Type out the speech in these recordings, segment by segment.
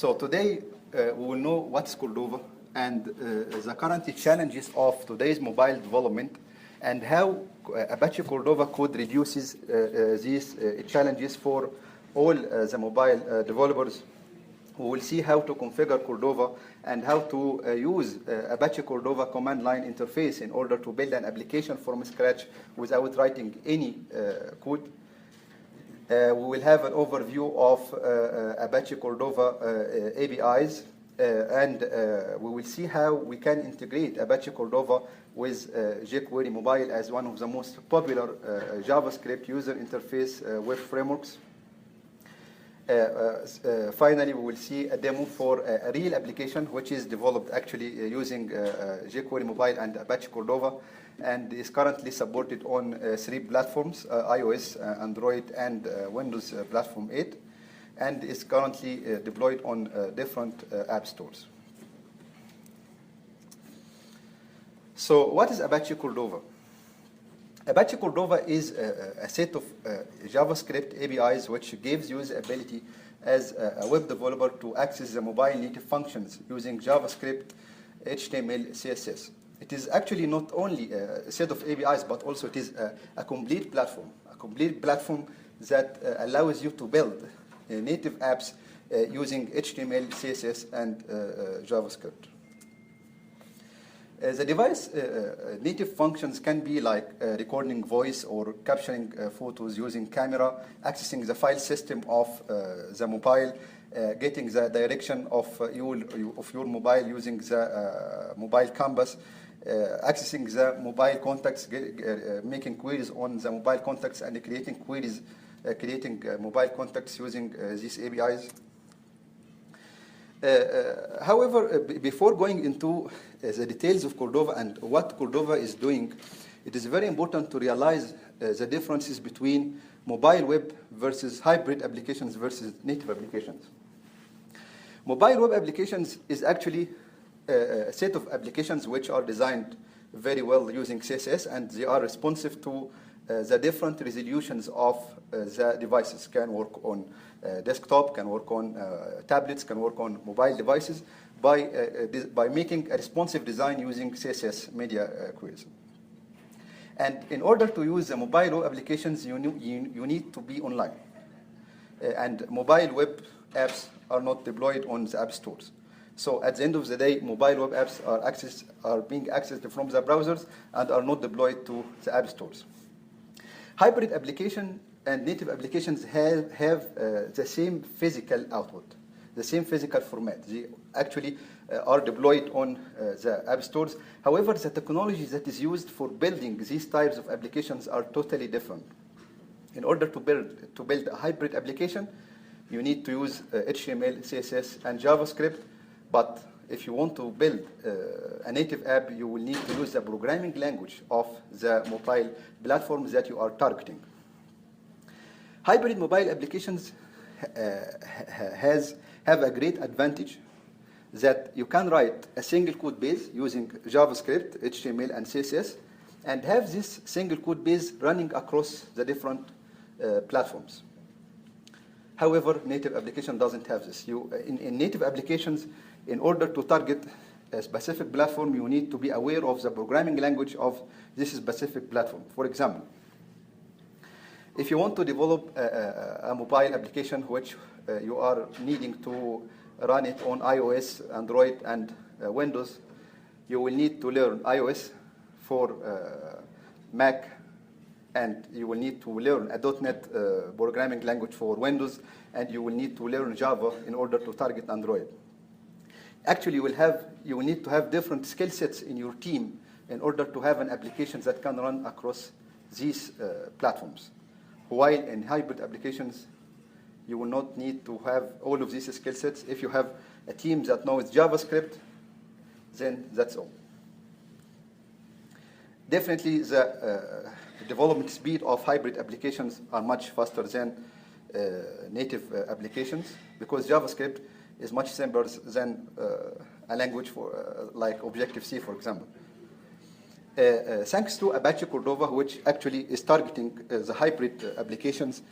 So today we will know what's Cordova and the current challenges of today's mobile development and how Apache Cordova code reduces these challenges for all the mobile developers. We will see how to configure Cordova and how to use Apache Cordova command line interface in order to build an application from scratch without writing any code. We will have an overview of Apache Cordova APIs, and we will see how we can integrate Apache Cordova with Jquery Mobile as one of the most popular JavaScript user interface web frameworks. Finally, we will see a demo for a real application which is developed actually using Jquery Mobile and Apache Cordova, and is currently supported on 3 platforms, iOS, Android, and Windows Platform 8, and is currently deployed on different app stores. So what is Apache Cordova? Apache Cordova is a set of JavaScript APIs which gives you the ability as a web developer to access the mobile native functions using JavaScript, HTML, CSS. It is actually not only a set of APIs, but also it is a complete platform that allows you to build native apps using HTML, CSS, and JavaScript. The device native functions can be like recording voice or capturing photos using camera, accessing the file system of the mobile, getting the direction of your mobile using the mobile canvas, accessing the mobile contacts, making queries on the mobile contacts, and creating queries, creating mobile contacts using these APIs. However, before going into the details of Cordova and what Cordova is doing, it is very important to realize the differences between mobile web versus hybrid applications versus native applications. Mobile web applications is actually a set of applications which are designed very well using CSS, and they are responsive to the different resolutions of the devices. Can work on desktop, can work on tablets, can work on mobile devices by making a responsive design using CSS media queries. And in order to use the mobile web applications, you need to be online. And mobile web apps are not deployed on the app stores. So at the end of the day, mobile web apps are being accessed from the browsers and are not deployed to the app stores. Hybrid application and native applications have the same physical output, the same physical format. They actually are deployed on the app stores. However, the technology that is used for building these types of applications are totally different. In order to build a hybrid application, you need to use HTML, CSS, and JavaScript. But if you want to build a native app, you will need to use the programming language of the mobile platforms that you are targeting. Hybrid mobile applications have a great advantage that you can write a single code base using JavaScript, HTML, and CSS, and have this single code base running across the different platforms. However, native application doesn't have this. In native applications, in order to target a specific platform, you need to be aware of the programming language of this specific platform. For example, if you want to develop a mobile application which you are needing to run it on iOS, Android, and Windows, you will need to learn iOS for Mac, and you will need to learn a .NET programming language for Windows, and you will need to learn Java in order to target Android. Actually, you will need to have different skill sets in your team in order to have an application that can run across these platforms. While in hybrid applications, you will not need to have all of these skill sets. If you have a team that knows JavaScript, then that's all. Definitely, the development speed of hybrid applications are much faster than native applications, because JavaScript is much simpler than a language for like Objective-C, for example. Thanks to Apache Cordova, which actually is targeting the hybrid applications,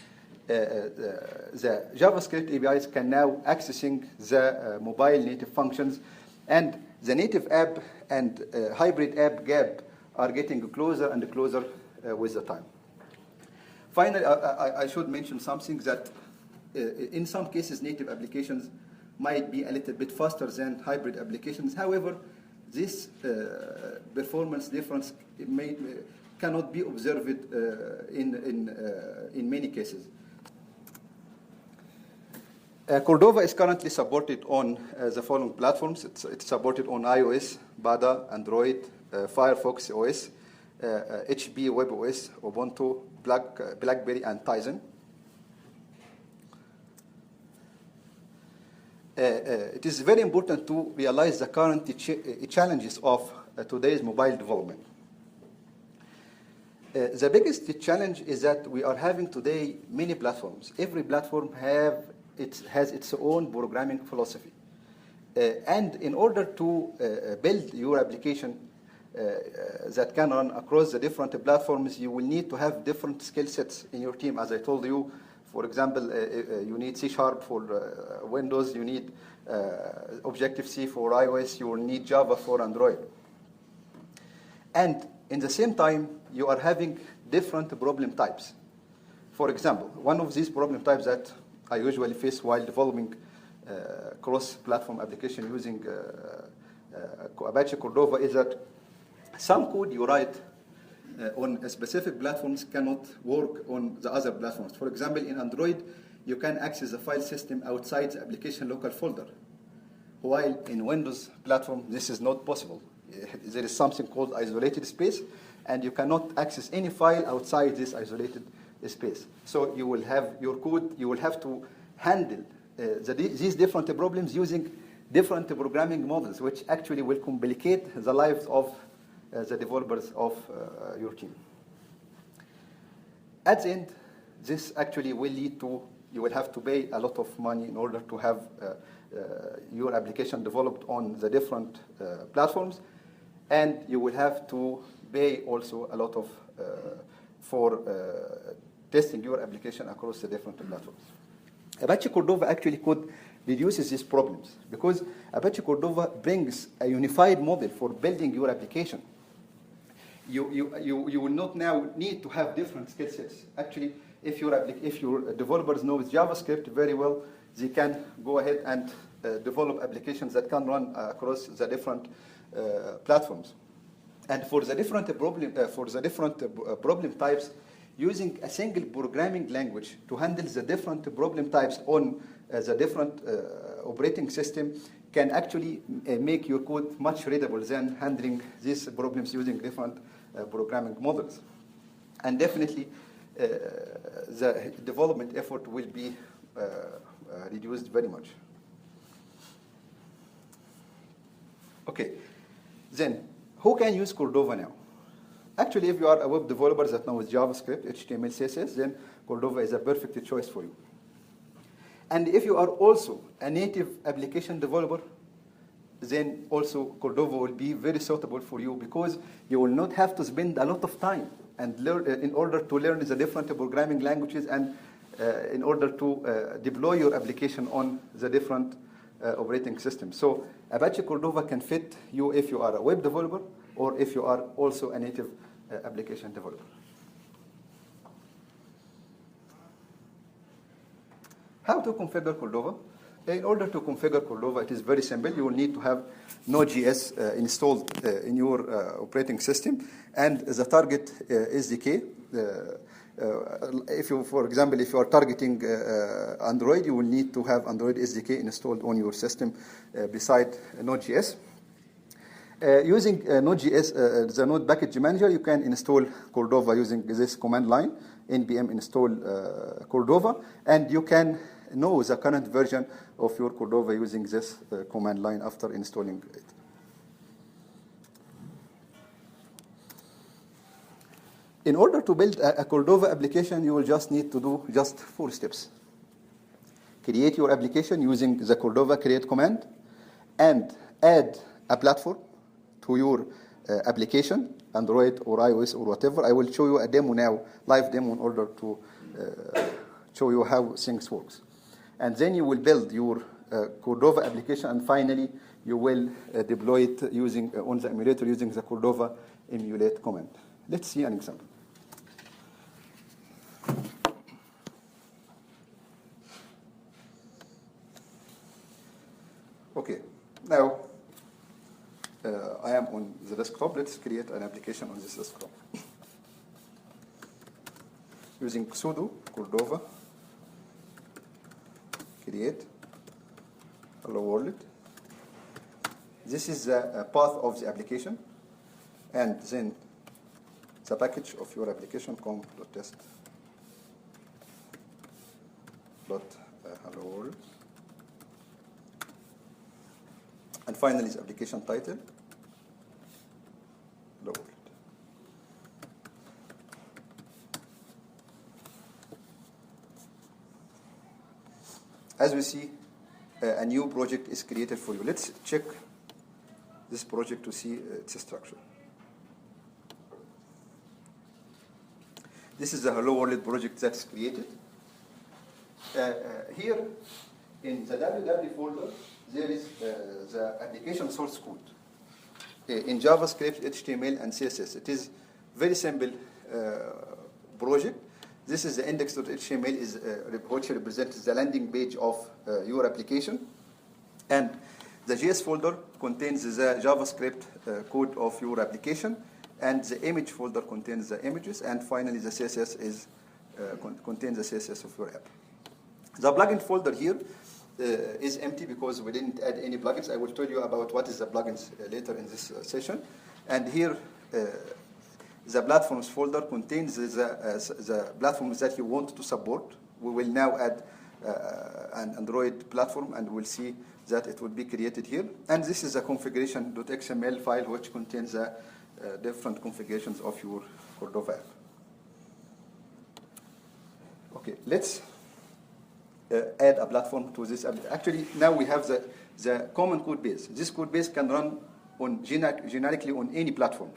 the JavaScript APIs can now accessing the mobile native functions, and the native app and hybrid app gap are getting closer and closer with the time. Finally, I should mention something that in some cases native applications might be a little bit faster than hybrid applications. However, this performance difference cannot be observed in many cases. Cordova is currently supported on the following platforms. It's supported on iOS, Bada, Android, Firefox OS, HP Web OS, Ubuntu, BlackBerry, and Tizen. It is very important to realize the current challenges of today's mobile development. The biggest challenge is that we are having today many platforms. Every platform has its own programming philosophy. And in order to build your application that can run across the different platforms, you will need to have different skill sets in your team. As I told you, for example, you need C# for Windows, you need Objective-C for iOS, you will need Java for Android. And in the same time, you are having different problem types. For example, one of these problem types that I usually face while developing cross-platform application using Apache Cordova is that some code you write on specific platforms cannot work on the other platforms. For example, in Android, you can access the file system outside the application local folder, while in Windows platform, this is not possible. There is something called isolated space, and you cannot access any file outside this isolated space. So you will have your code, you will have to handle these different problems using different programming models, which actually will complicate the lives of the developers of your team. At the end, this actually will lead to, you will have to pay a lot of money in order to have your application developed on the different platforms, and you will have to pay also a lot of for testing your application across the different platforms. Apache Cordova actually could reduce these problems because Apache Cordova brings a unified model for building your application. You will not now need to have different skill sets. Actually, if your developers know JavaScript very well, they can go ahead and develop applications that can run across the different platforms. And for the different problem types, using a single programming language to handle the different problem types on the different operating system can actually make your code much readable than handling these problems using different programming models. And definitely, the development effort will be reduced very much. Okay, then who can use Cordova now? Actually, if you are a web developer that knows JavaScript, HTML, CSS, then Cordova is a perfect choice for you. And if you are also a native application developer, then also Cordova will be very suitable for you because you will not have to spend a lot of time and learn in order to learn the different programming languages and in order to deploy your application on the different operating systems. So Apache Cordova can fit you if you are a web developer or if you are also a native application developer. How to configure Cordova? In order to configure Cordova, it is very simple. You will need to have Node.js installed in your operating system and the target SDK. If you, for example, if you are targeting Android, you will need to have Android SDK installed on your system beside Node.js. Using Node.js, the Node package manager, you can install Cordova using this command line, npm install Cordova, and you can know the current version of your Cordova using this command line after installing it. In order to build a Cordova application, you will just need to do just 4 steps. Create your application using the Cordova create command and add a platform to your application, Android or iOS or whatever. I will show you a demo now, live demo, in order to show you how things works. And then you will build your Cordova application, and finally you will deploy it using on the emulator using the Cordova emulate command. Let's see an example. Okay, now I am on the desktop. Let's create an application on this desktop using sudo Cordova create hello world. This is the path of the application, and then the package of your application com.test hello world, and finally the application title hello world. As we see, a new project is created for you. Let's check this project to see its structure. This is the Hello World project that's created. Here in the www folder, there is the application source code in JavaScript, HTML, and CSS. It is very simple project. This is the index.html, which represents the landing page of your application. And the JS folder contains the JavaScript code of your application. And the image folder contains the images. And finally, the CSS contains the CSS of your app. The plugin folder here is empty because we didn't add any plugins. I will tell you about what is the plugins later in this session. And here, the platforms folder contains the platforms that you want to support. We will now add an Android platform, and we'll see that it will be created here. And this is a configuration.xml file which contains the different configurations of your Cordova app. Okay, let's add a platform to this. Actually, now we have the common code base. This code base can run on generically on any platform.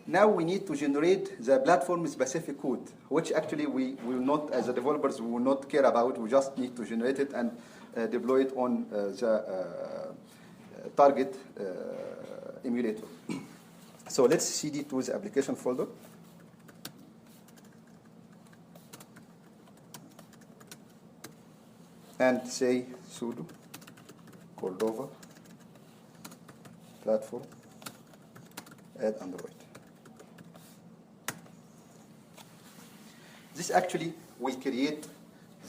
Now we need to generate the platform-specific code, which actually we will not, as a developers, we will not care about. We just need to generate it and deploy it on the target emulator. So let's cd to the application folder. And say sudo Cordova platform add Android. This actually will create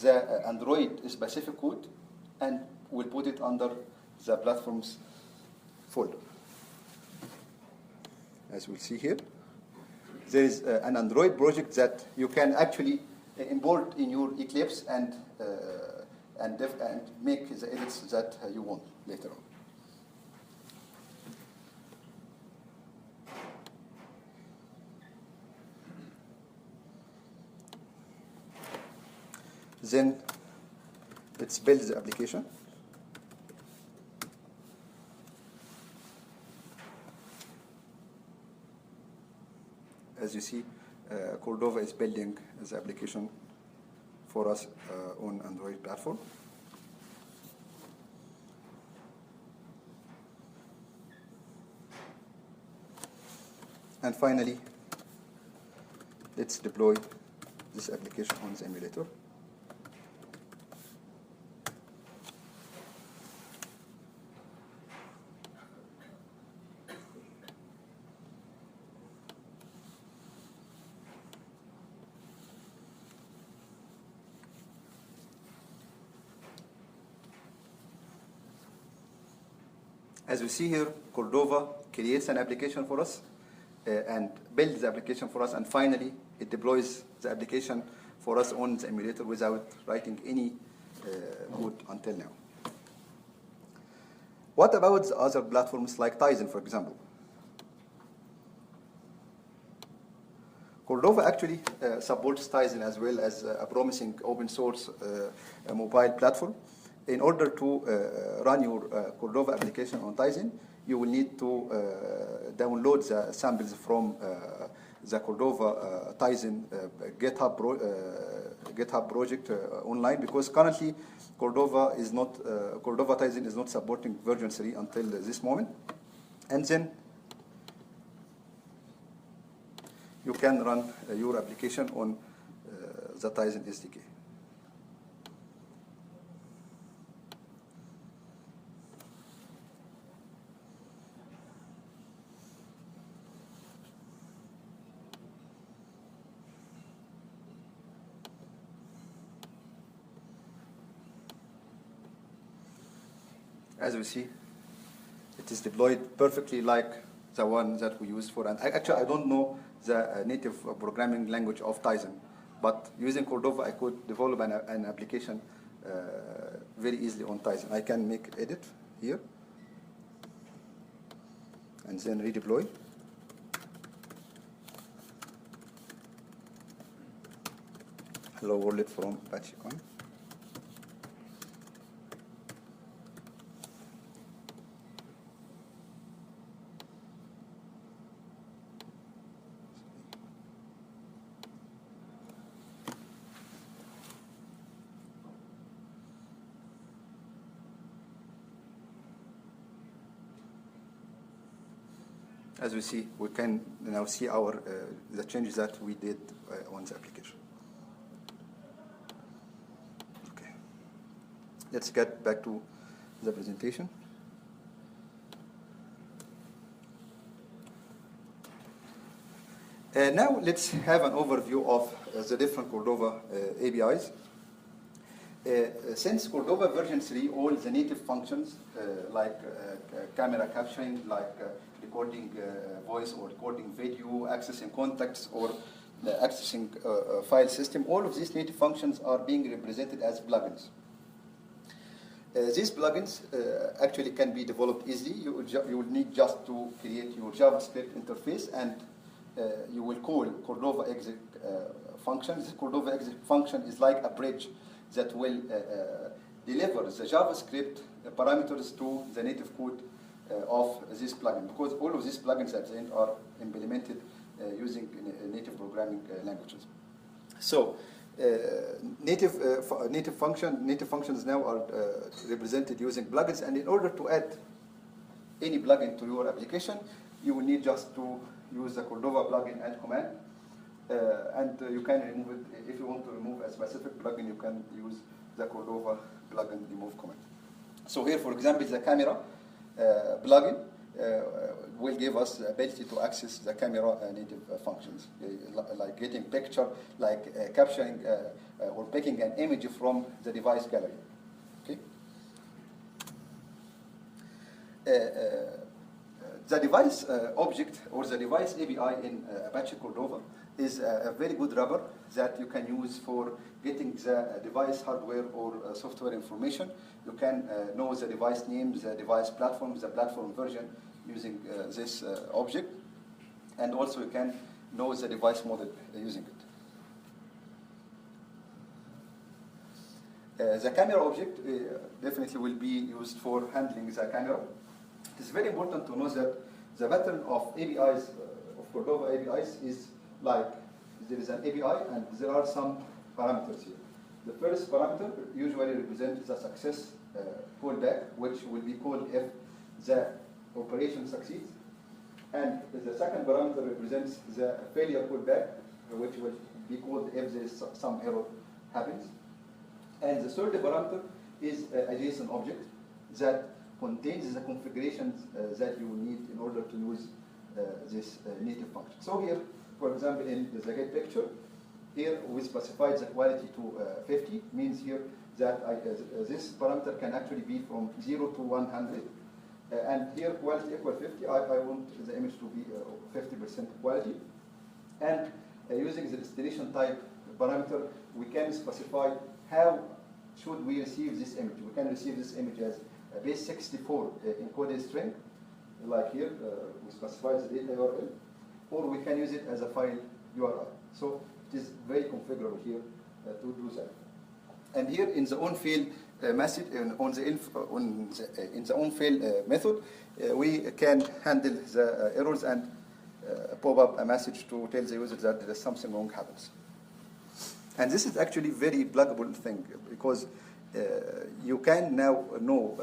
the Android specific code and will put it under the platforms folder. As we'll see here, there is an Android project that you can actually import in your Eclipse and make the edits that you want later on. Then let's build the application. As you see, Cordova is building the application for us on Android platform. And finally, let's deploy this application on the emulator. As we see here, Cordova creates an application for us and builds the application for us, and finally it deploys the application for us on the emulator without writing any code until now. What about the other platforms like Tizen, for example? Cordova actually supports Tizen as well as a promising open source mobile platform. In order to run your Cordova application on Tizen, you will need to download the samples from the Cordova Tizen GitHub project online, because currently Cordova is not, Cordova Tizen is not supporting version 3 until this moment. And then you can run your application on the Tizen SDK. As we see, it is deployed perfectly like the one that we used for, and actually I don't know the native programming language of Tizen, but using Cordova I could develop an application very easily on Tizen. I can make edit here, and then redeploy. Hello world from ApacheCON. As we see, we can now see our the changes that we did on the application. Okay, let's get back to the presentation. Now let's have an overview of the different Cordova APIs. Since Cordova version 3, all the native functions like camera capturing, like recording voice or recording video, accessing contacts, or accessing file system, all of these native functions are being represented as plugins. These plugins actually can be developed easily. You will need just to create your JavaScript interface, and you will call Cordova exec function. This Cordova exec function is like a bridge that will deliver the JavaScript parameters to the native code of this plugin, because all of these plugins at the end are implemented using native programming languages. So native functions now are represented using plugins, and in order to add any plugin to your application, you will need just to use the Cordova plugin add command, and you can remove it. If you want to remove a specific plugin, you can use the Cordova plugin remove command. So here, for example, the camera plugin will give us the ability to access the camera native functions, like getting picture, like capturing or picking an image from the device gallery. Okay. The device object or the device API in Apache Cordova is a very good wrapper that you can use for getting the device hardware or software information. You can know the device name, the device platform, the platform version using this object, and also you can know the device model using it. The camera object definitely will be used for handling the camera. It is very important to know that the pattern of APIs, of Cordova APIs, is like there is an API and there are some parameters here. The first parameter usually represents the success callback, which will be called if the operation succeeds. And the second parameter represents the failure callback, which will be called if there is some error happens. And the third parameter is a JSON object that contains the configurations that you need in order to use this native function. So here, for example, in the get picture, here we specified the quality to 50, means here that this parameter can actually be from 0 to 100. And here quality equal 50, I want the image to be 50% quality. And using the destination type parameter, we can specify how should we receive this image. We can receive this image as a base 64 encoded string, like here, we specify the data URL, or we can use it as a file URL. So it is very configurable here to do that. And here in the onFail method, in the onFail method, we can handle the errors and pop up a message to tell the user that there is something wrong happens. And this is actually very pluggable thing because you can now know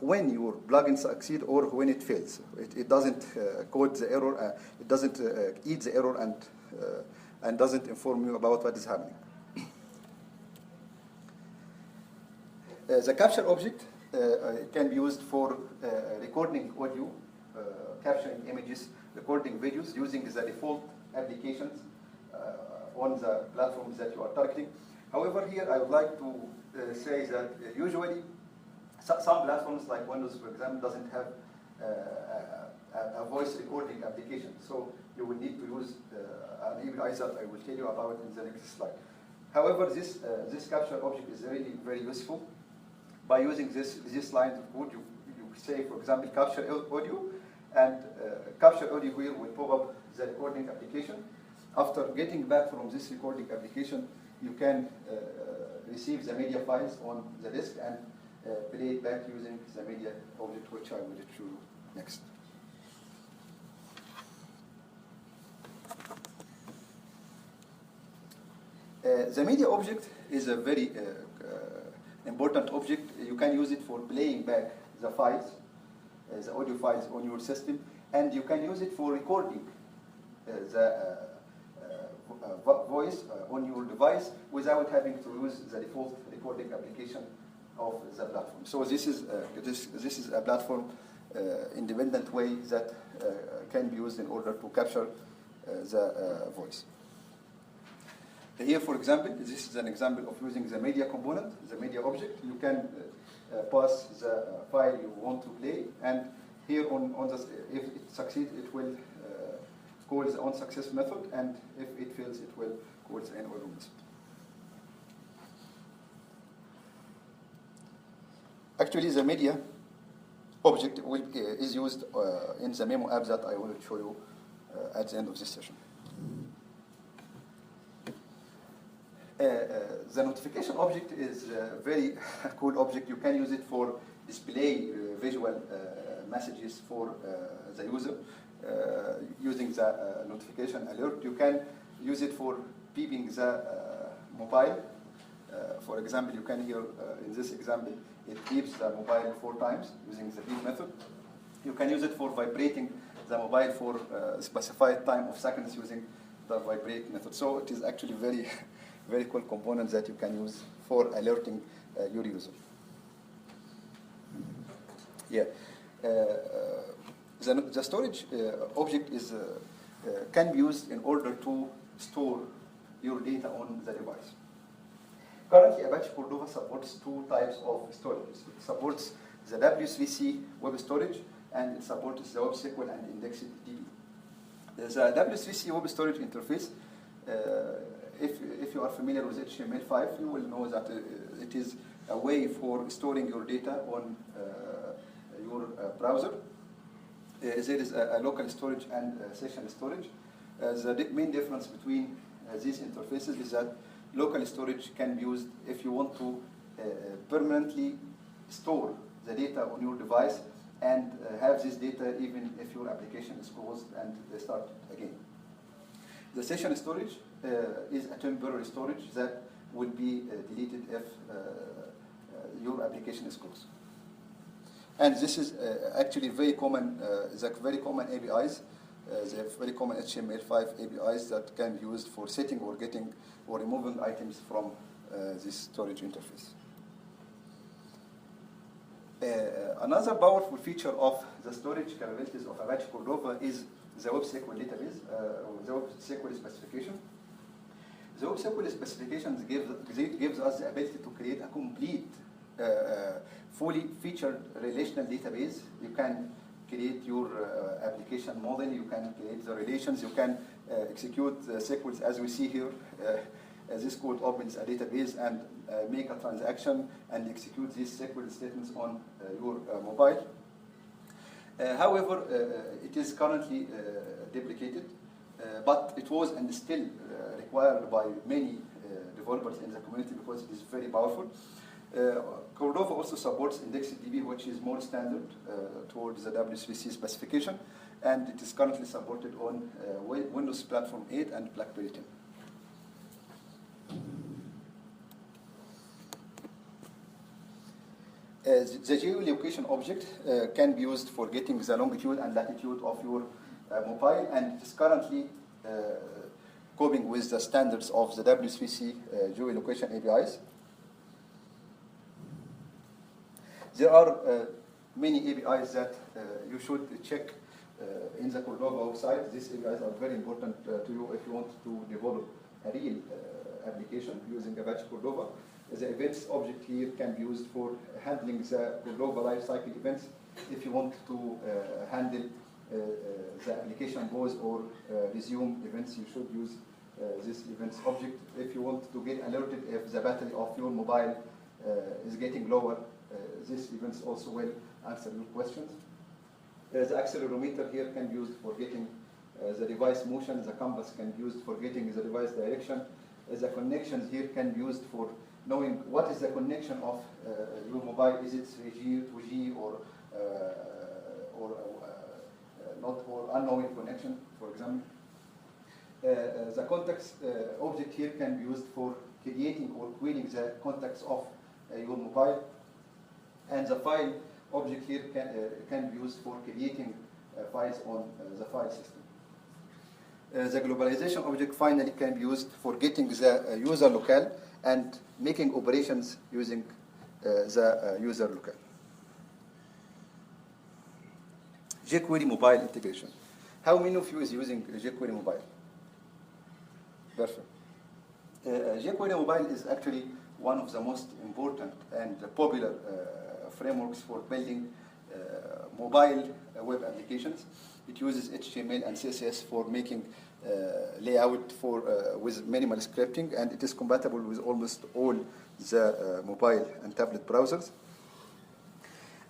when your plugin succeed or when it fails. It doesn't code the error, it doesn't eat the error and doesn't inform you about what is happening. The capture object can be used for recording audio, capturing images, recording videos using the default applications on the platforms that you are targeting. However, here I would like to say that usually some platforms like Windows, for example, doesn't have a voice recording application. So you will need to use an API that I will tell you about in the next slide. However, this capture object is really very useful. By using this line of code, you say, for example, capture audio, and capture audio here will pop up the recording application. After getting back from this recording application, you can receive the media files on the disk and play it back using the media object, which I will show you next. The media object is a very important object. You can use it for playing back the files, the audio files on your system, and you can use it for recording the voice on your device without having to use the default recording application of the platform. So this is a platform independent way that can be used in order to capture the voice. Here, for example, this is an example of using the media component, the media object. You can pass the file you want to play, and here on the, if it succeeds, it will call the onSuccess method, and if it fails, it will call the endOrder method. Actually, the media object is used in the Memo app that I will show you at the end of this session. The notification object is a very cool object. You can use it for display visual messages for the user using the notification alert. You can use it for beeping the mobile. For example, you can hear in this example, it beeps the mobile 4 times using the beep method. You can use it for vibrating the mobile for a specified time of seconds using the vibrate method. So it is actually very very cool component that you can use for alerting your user. Yeah, the storage object is can be used in order to store your data on the device. Currently, Apache Cordova supports 2 types of storage. It supports the W3C web storage, and it supports the WebSQL and indexed DB. The W3C web storage interface, if you are familiar with HTML5, you will know that it is a way for storing your data on your browser. There is a local storage and session storage. The main difference between these interfaces is that local storage can be used if you want to permanently store the data on your device and have this data even if your application is closed and start again. The session storage is a temporary storage that will be deleted if your application is closed. And this is actually very common, very common APIs. They have very common HTML5 APIs that can be used for setting or getting or removing items from this storage interface. Another powerful feature of the storage capabilities of Apache Cordova is the WebSQL database, or the WebSQL specification. The WebSQL specifications gives us the ability to create a complete, fully featured relational database. You can create your application model, you can create the relations, you can execute SQLs as we see here. This code opens a database and make a transaction and execute these SQL statements on your mobile. However, it is currently deprecated, but it was and is still required by many developers in the community because it is very powerful. Cordova also supports IndexedDB, which is more standard towards the W3C specification, and it is currently supported on Windows Platform 8 and BlackBerry 10. The geolocation object can be used for getting the longitude and latitude of your mobile, and it is currently coping with the standards of the W3C geolocation APIs. There are many APIs that you should check in the Cordova website. These APIs are very important to you if you want to develop a real application using Apache Cordova. The events object here can be used for handling the Cordova lifecycle events. If you want to handle the application pause or resume events, you should use this events object. If you want to get alerted if the battery of your mobile is getting lower, this events also will answer your questions. The accelerometer here can be used for getting the device motion. The compass can be used for getting the device direction. The connections here can be used for knowing what is the connection of your mobile. Is it 3G, 2G, or not, or unknown connection, for example. The context object here can be used for creating or querying the context of your mobile. And the file object here can be used for creating files on the file system. The globalization object finally can be used for getting the user locale and making operations using the user locale. Jquery mobile integration. How many of you is using Jquery mobile? Perfect. Jquery mobile is actually one of the most important and popular frameworks for building mobile web applications. It uses HTML and CSS for making layout with minimal scripting, and it is compatible with almost all the mobile and tablet browsers.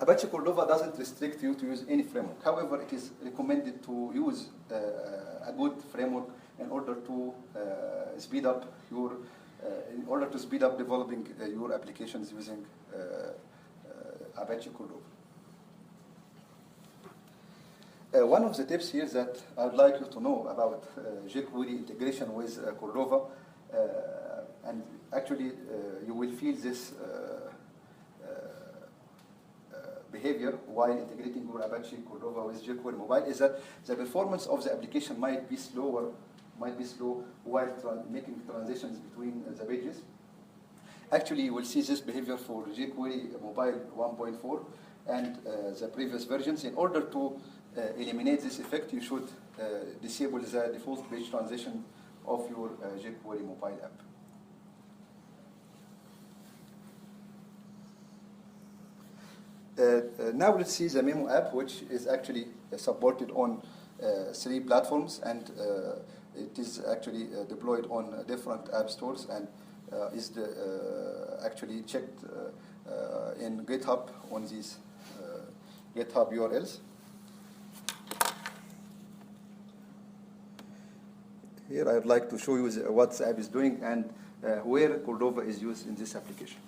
Apache Cordova doesn't restrict you to use any framework. However, it is recommended to use a good framework in order to speed up developing your applications using Apache Cordova. One of the tips here that I would like you to know about Jquery integration with Cordova, and actually you will feel this behavior while integrating your Apache Cordova with Jquery Mobile, is that the performance of the application might be slow while making transitions between the pages. Actually, you will see this behavior for Jquery Mobile 1.4 and the previous versions. In order to eliminate this effect, you should disable the default page transition of your Jquery mobile app. Now let's see the Memo app, which is actually supported on 3 platforms, and it is actually deployed on different app stores, and is actually checked in GitHub on these GitHub URLs. Here I would like to show you what the app is doing and where Cordova is used in this application.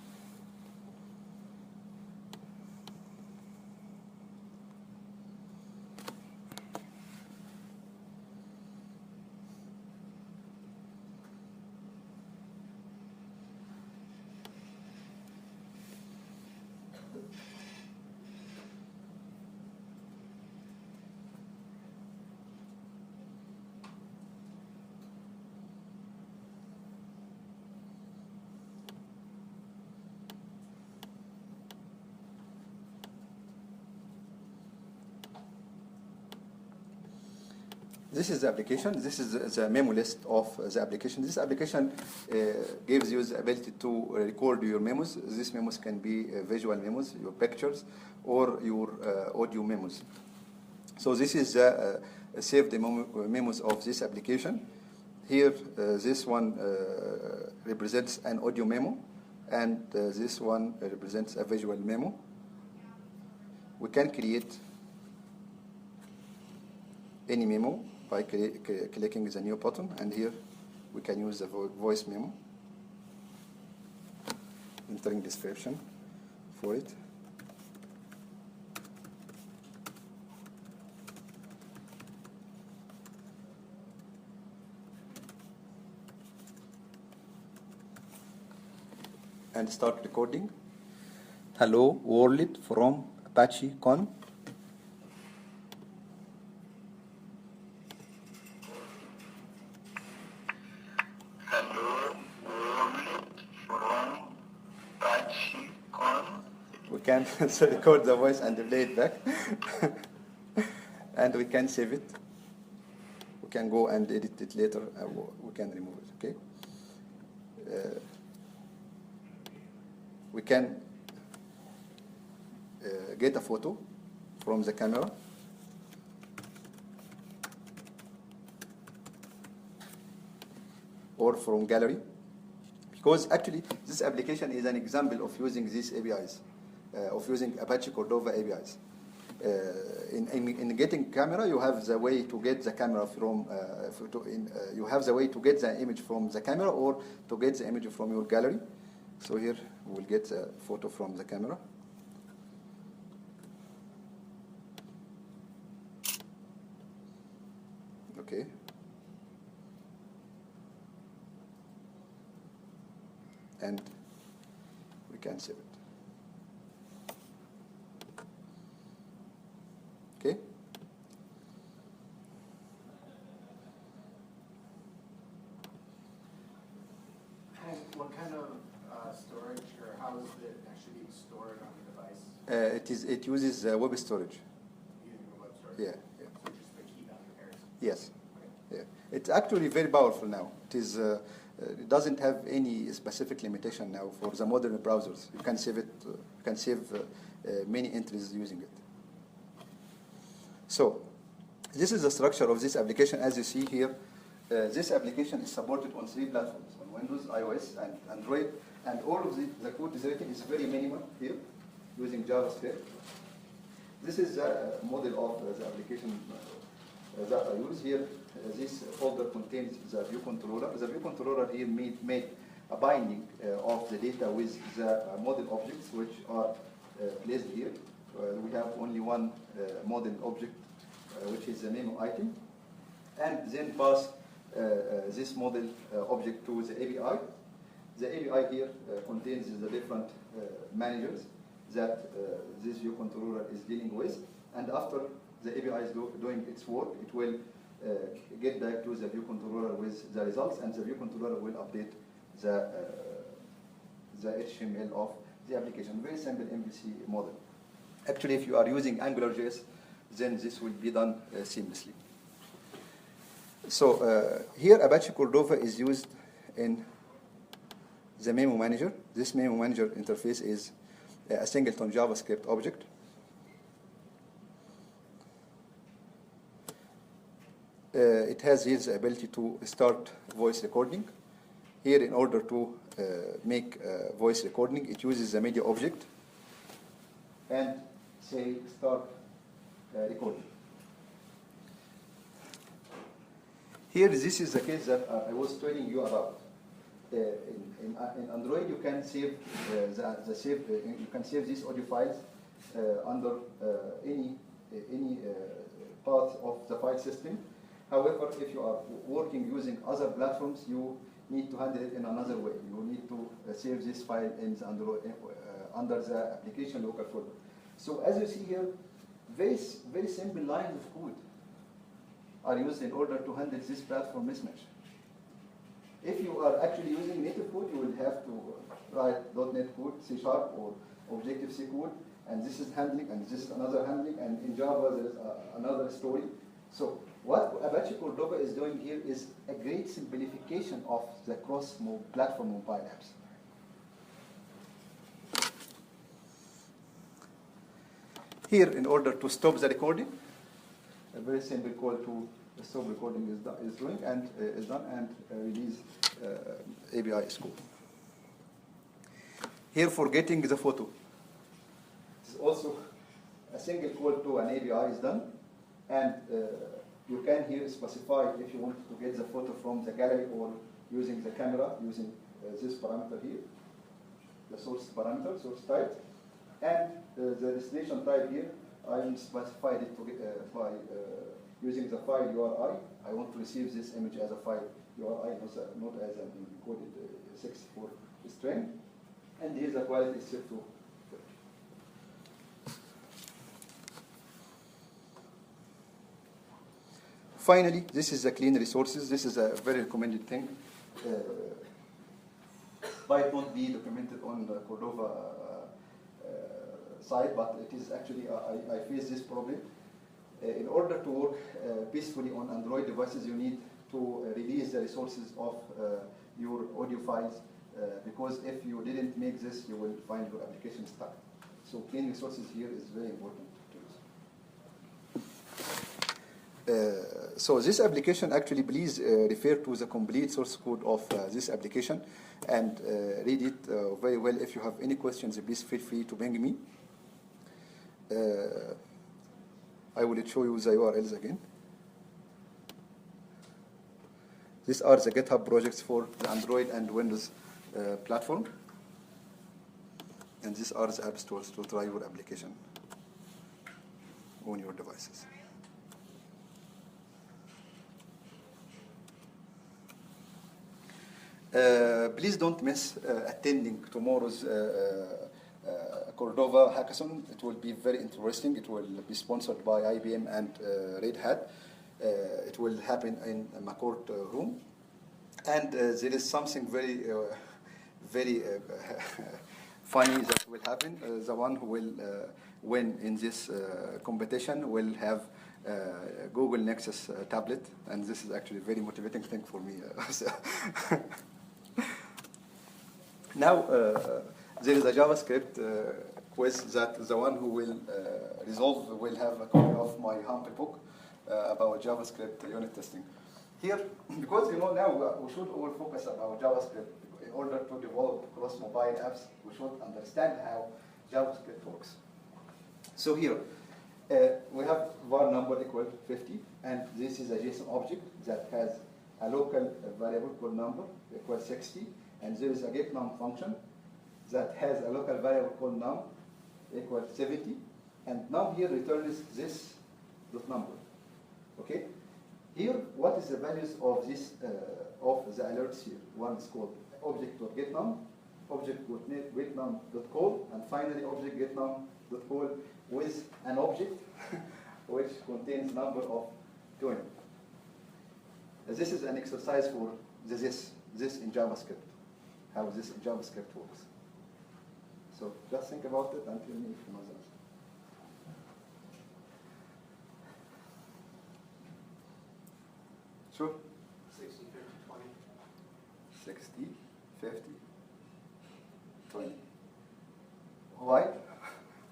This is the application. This is the memo list of the application. This application gives you the ability to record your memos. These memos can be visual memos, your pictures, or your audio memos. So this is the saved memos of this application. Here, this one represents an audio memo, and this one represents a visual memo. We can create any memo by clicking the new button, and here we can use the voice memo, entering description for it. And start recording. hello world from ApacheCON. Hello world from ApacheCON. We can record the voice and play it back. And we can save it. We can go and edit it later. We can remove it, okay? We can get a photo from the camera. Or from gallery. Because actually, this application is an example of using these APIs, of using Apache Cordova APIs. In getting camera, you have the way to get the camera from, you have the way to get the image from the camera or to get the image from your gallery. So here we'll get a photo from the camera. Okay. And we can save it. Okay. What kind of storage, or how is it actually being stored on the device? It uses web storage. Using the web storage? Yeah. So just the key value pairs? Yes. Okay. Yeah. It's actually very powerful now. It doesn't have any specific limitation now for the modern browsers. You can save it. You can save many entries using it. So, this is the structure of this application. As you see here, this application is supported on 3 platforms: on Windows, iOS, and Android. And all of the code is written is very minimal here, using JavaScript. This is the model of the application that I use here. This folder contains the view controller. The view controller here made a binding of the data with the model objects, which are placed here. We have only one model object, which is the Memo item, and then pass this model object to the API. The API here contains the different managers that this view controller is dealing with, and after the API is doing its work, it will get back to the view controller with the results, and the view controller will update the HTML of the application. Very simple MVC model. Actually, if you are using AngularJS, then this will be done seamlessly. So here, Apache Cordova is used in the Memo manager. This Memo manager interface is a singleton JavaScript object. It has here the ability to start voice recording. Here, in order to make voice recording, it uses the media object and say start recording. Here, this is the case that I was telling you about. In Android, you can save you can save these audio files under any part of the file system. However, if you are working using other platforms, you need to handle it in another way. You need to save this file in the under the application local folder. So as you see here, very simple lines of code are used in order to handle this platform mismatch. If you are actually using native code, you will have to write .NET code, C# or Objective-C code, and this is handling, and this is another handling, and in Java there is another story. So what Apache Cordova is doing here is a great simplification of the cross-platform mobile apps. Here, in order to stop the recording, a very simple call to stop recording is done, and release API scope. Here, for getting the photo, it's also a single call to an API is done, and you can here specify if you want to get the photo from the gallery or using the camera, using this parameter here, the source parameter, source type, and the destination type here, I specified it to get, by using the file URI. I want to receive this image as a file URI, not as an encoded 64 string, and here the quality is set to 30. Finally, this is the clean resources. This is a very recommended thing. Might not be documented on the Cordova side, but it is actually, I face this problem. In order to work peacefully on Android devices, you need to release the resources of your audio files, because if you didn't make this, you will find your application stuck. So clean resources here is very important to use. So this application, actually, please refer to the complete source code of this application and read it very well. If you have any questions, please feel free to ping me. I will show you the URLs again. These are the GitHub projects for the Android and Windows platform. And these are the app stores to try your application on your devices. Please don't miss attending tomorrow's Cordova hackathon. It will be very interesting. It will be sponsored by IBM and Red Hat. It will happen in a McCourt room. And there is something very, very funny that will happen. The one who will win in this competition will have Google Nexus tablet. And this is actually a very motivating thing for me. Now, there is a JavaScript quiz that the one who will resolve will have a copy of my humble book about JavaScript unit testing. Here, because now we should all focus about JavaScript. In order to develop cross-mobile apps, we should understand how JavaScript works. So here, we have var number equal 50, and this is a JSON object that has a local variable called number equals 60, and there is a getNum function that has a local variable called num equals 70, and num here returns this dot number. Okay. Here, what is the values of this of the alerts here? One is called object.getNum, object.getNum.call, and finally object.getNum.call with an object which contains number of 20. This is an exercise for this in JavaScript, how this in JavaScript works. So just think about it and tell me if you know that. Sure. 60, 50, 20. 60, 50, 20. Why?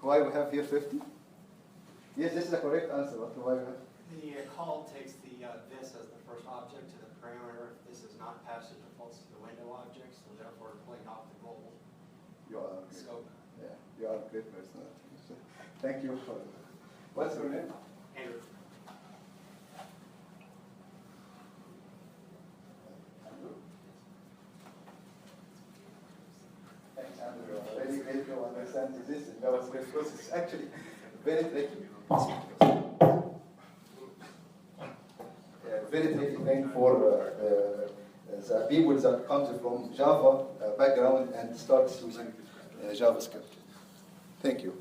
Why we have here 50? Yes, this is the correct answer. But why we have? The call takes the this as the first object to the parameter. This is not passed, it defaults to the window object, so therefore pulling off the global You are scope. Yeah, you are a great person. Thank you for. What's your name? Andrew. Thanks, Andrew. Very great to understand this in JavaScript because it's actually very tricky. Very tricky thing for the people that comes from Java background and starts using JavaScript. Thank you.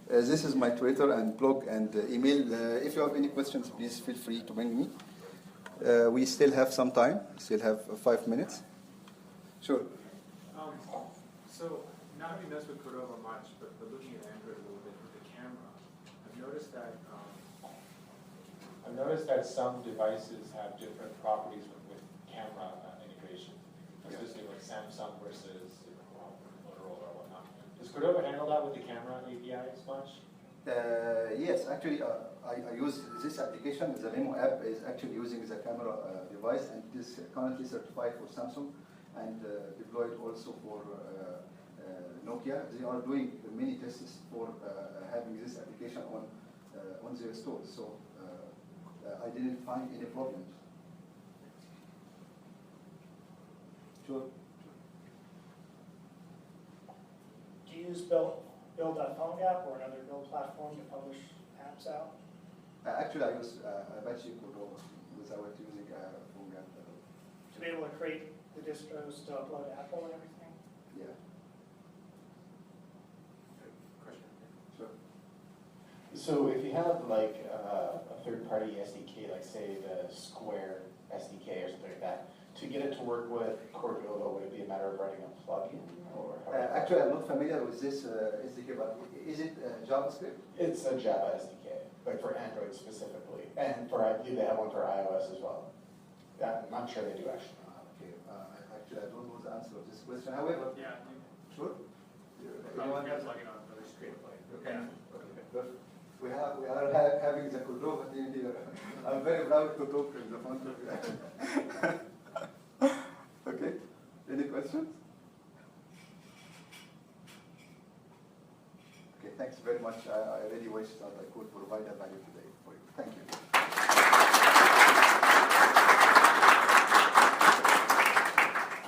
This is my Twitter and blog and email. If you have any questions, please feel free to bring me. We still have some time. Still have 5 minutes. Sure. So not having messed with Cordova much, but looking at Android a little bit with the camera, I've noticed that some devices have different properties with camera integration, especially like Samsung versus Motorola or whatnot. Does Cordova handle that with the camera APIs much? Yes, actually, I use this application. The Memo app is actually using the camera device, and it is currently certified for Samsung and deployed also for Nokia. They are doing many tests for having this application on their stores. So I didn't find any problems. Sure. Do you use build.phone app or another build platform to publish apps out? Actually, I use Apache Cordova without using phone app. To be able to create the distros to upload to Apple and everything? Yeah. Question. Sure. So if you have like a third-party SDK, like say the Square SDK or something like that, to get it to work with Cordova, would it be a matter of writing a plugin or? Actually, I'm not familiar with this SDK, but is it JavaScript? It's a Java SDK, like for Android specifically, and for, I believe they have one for iOS as well. Yeah, I'm sure they do actually. Okay, actually, I don't know the answer of this question. However, Yeah. sure. Probably got plug in on for the screen play. Okay. Perfect. We are having the Cordova team here. I'm very proud to talk in the front of you. Okay. Any questions? Okay. Thanks very much. I really wish that I could provide a value today for you. Thank you.